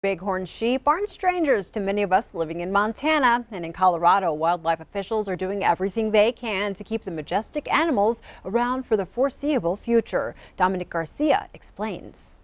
Bighorn sheep aren't strangers to many of us living in Montana, and in Colorado, wildlife officials are doing everything they can to keep the majestic animals around for the foreseeable future. Dominic Garcia explains.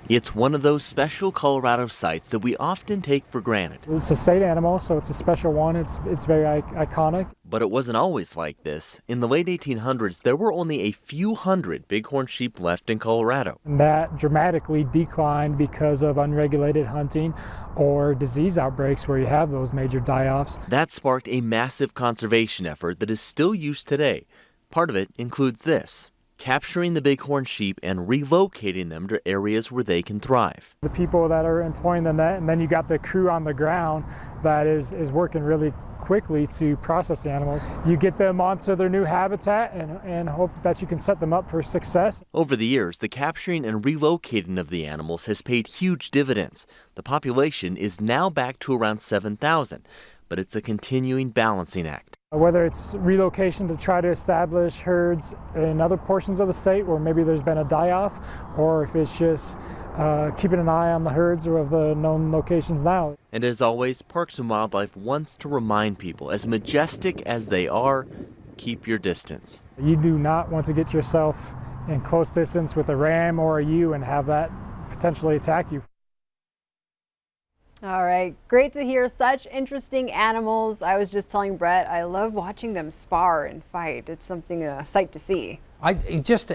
It's one of those special Colorado sites that we often take for granted. It's a state animal, so it's a special one. It's very iconic. But it wasn't always like this. In the late 1800s, there were only a few hundred bighorn sheep left in Colorado. And that dramatically declined because of unregulated hunting or disease outbreaks where you have those major die-offs. That sparked a massive conservation effort that is still used today. Part of it includes this: capturing the bighorn sheep and relocating them to areas where they can thrive. The people that are employing the net, and then you got the crew on the ground that is working really quickly to process the animals. You get them onto their new habitat and hope that you can set them up for success. Over the years, the capturing and relocating of the animals has paid huge dividends. The population is now back to around 7,000, but it's a continuing balancing act. Whether it's relocation to try to establish herds in other portions of the state where maybe there's been a die-off, or if it's just keeping an eye on the herds of the known locations now. And as always, Parks and Wildlife wants to remind people, as majestic as they are, keep your distance. You do not want to get yourself in close distance with a ram or a ewe and have that potentially attack you. All right, great to hear such interesting animals. I was just telling Brett, I love watching them spar and fight. It's something, a sight to see. Just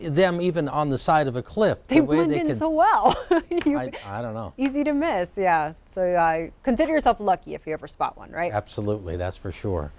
them even on the side of a cliff. They blend in so well. I don't know. Easy to miss, yeah. So consider yourself lucky if you ever spot one, right? Absolutely, that's for sure.